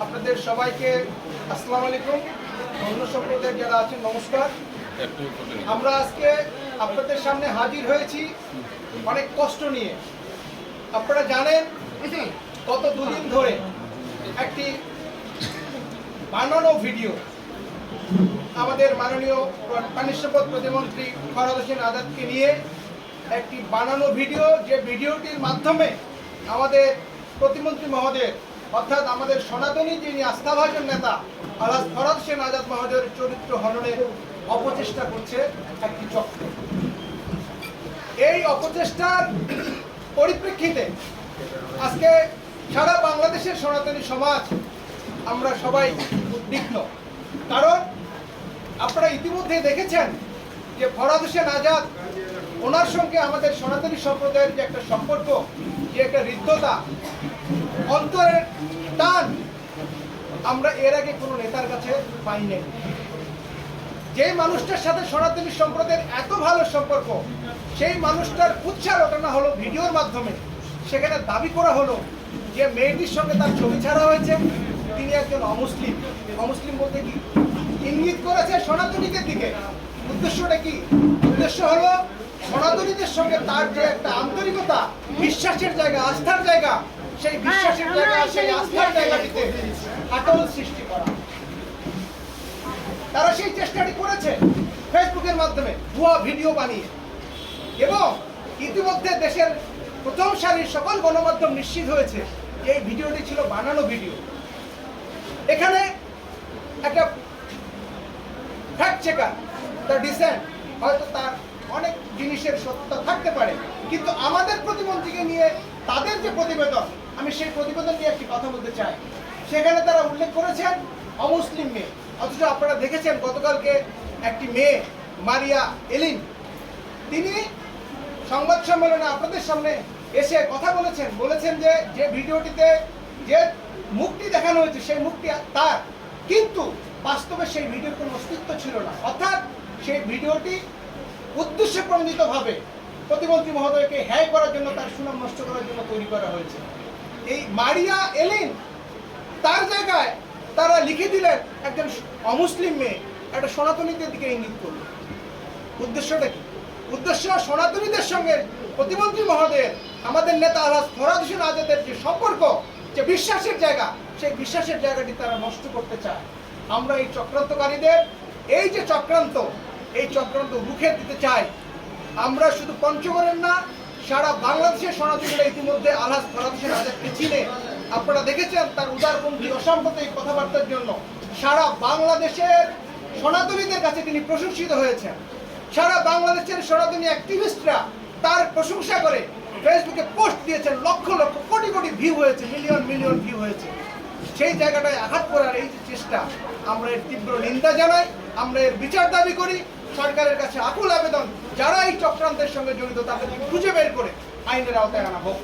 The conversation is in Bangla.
আপনাদের সবাইকে আসসালামু আলাইকুম। অন্য সম্প্রদায়ের যারা আছেন নমস্কার। আমরা আজকে আপনাদের সামনে হাজির হয়েছি অনেক কষ্ট নিয়ে। আপনারা জানেন গত দুদিন ধরে একটি বানানো ভিডিও আমাদের মাননীয় পানি সম্পদ প্রতিমন্ত্রী ফরহাদ হোসেন আজাদকে নিয়ে একটি বানানো ভিডিও, যে ভিডিওটির মাধ্যমে আমাদের প্রতিমন্ত্রী মহোদয় অর্থাৎ আমাদের সনাতনী যিনি আস্থাভাজন নেতা আলহাজ ফরহাদ হোসেন আজাদ মহোদয়ের চরিত্র হননের অপচেষ্টা করছে একটি চক্র। এই অপচেষ্টার পরিপ্রেক্ষিতে আজকে সারা বাংলাদেশের সনাতনী সমাজ আমরা সবাই উদ্বিগ্ন। কারণ আপনারা ইতিমধ্যে দেখেছেন যে ফরহাদ হোসেন আজাদ ওনার সঙ্গে আমাদের সনাতনী সম্প্রদায়ের যে একটা সম্পর্ক, যে একটা হৃদ্যতা, অন্তরের টান আমরা এর আগে কোনো নেতার কাছে পাই নাই। যে মানুষটার সাথে সনাতনী সম্প্রদায়ের এত ভালো সম্পর্ক, সেই মানুষটার উৎসাহ ওঠানো হলো ভিডিওর মাধ্যমে। সেখানে দাবি করা হলো যে মেয়েটির সঙ্গে তার ছবি ছাড়া হয়েছে, তিনি একজন অমুসলিম। অমুসলিম বলতে কি ইঙ্গিত করেছে সনাতনীদের দিকে। উদ্দেশ্যটা কি? উদ্দেশ্য হলো সনাতনীদের সঙ্গে তার যে একটা আন্তরিকতা, বিশ্বাসের জায়গা, আস্থার জায়গা, সেই বিশ্বাসের জায়গা, সেই আস্থার জায়গাটিতে ফাটল সৃষ্টি করা। তারা সেই চেষ্টাটি করেছে ফেসবুকের মাধ্যমে ভুয়া ভিডিও বানিয়ে, এবং ইতিমধ্যে দেশের প্রথম সারির সকল গণমাধ্যম নিশ্চিত হয়েছে যে এই ভিডিওটি ছিল বানানো ভিডিও। এখানে একটা ফ্যাক্ট চেকার, তার ডিসেন্ট, হয়তো তার অনেক জিনিসের সত্যতা থাকতে পারে, কিন্তু আমাদের প্রতিমন্ত্রীকে নিয়ে তাদের যে প্রতিবেদন, আমি সেই প্রতিবেদন নিয়ে একটি কথা বলতে চাই। সেখানে তারা উল্লেখ করেছেন অমুসলিম মেয়ে, অথচ আপনারা দেখেছেন গতকালকে একটি মেয়ে মারিয়া এলিন, তিনি সংবাদ সম্মেলনে আপনাদের সামনে এসে কথা বলেছেন যে ভিডিওটিতে যে মুখটি দেখানো হয়েছে সেই মুখটি তার, কিন্তু বাস্তবে সেই ভিডিওর কোনো অস্তিত্ব ছিল না। অর্থাৎ সেই ভিডিওটি উদ্দেশ্যপ্রণোদিতভাবে প্রতিমন্ত্রী মহোদয়কে হ্যায় করার জন্য, তার সুনাম নষ্ট করার জন্য তৈরি করা হয়েছে। এই মারিয়া এলিন তার জায়গায় তারা লিখে দিলেন একজন অমুসলিম মেয়ে, একটা সনাতনীদের দিকে ইঙ্গিত করল। উদ্দেশ্যটা কি? উদ্দেশ্য সনাতনীদের সঙ্গে প্রতিমন্ত্রী মহোদয়ের, আমাদের নেতা আলহাজ ফরহাদ হোসেন আজাদের যে সম্পর্ক, যে বিশ্বাসের জায়গা, সেই বিশ্বাসের জায়গাটি তারা নষ্ট করতে চায়। আমরা এই চক্রান্তকারীদের এই যে চক্রান্ত, এই চক্রান্ত রুখে দিতে চাই। আমরা শুধু পঞ্চগড়ের না, সারা বাংলাদেশের সনাতনীরা ইতিমধ্যে আলহাজ ফরহাদ হোসেন আজাদকে চিনে। আপনারা দেখেছেন তার উদারপন্থী অসাম্প্রদায়িক কথাবার্তার জন্য সারা বাংলাদেশের সনাতনীদের কাছে তিনি প্রশংসিত হয়েছেন। সারা বাংলাদেশের সনাতনী অ্যাক্টিভিস্টরা তার প্রশংসা করে ফেসবুকে পোস্ট দিয়েছেন, লক্ষ লক্ষ কোটি কোটি ভিউ হয়েছে, মিলিয়ন মিলিয়ন ভিউ হয়েছে। সেই জায়গাটায় আঘাত করার এই যে চেষ্টা, আমরা এর তীব্র নিন্দা জানাই, আমরা এর বিচার দাবি করি। সরকারের কাছে আকুল আবেদন, যারা এই চক্রান্তের সঙ্গে জড়িত তাদেরকে খুঁজে বের করে আইনের আওতায় আনা হোক।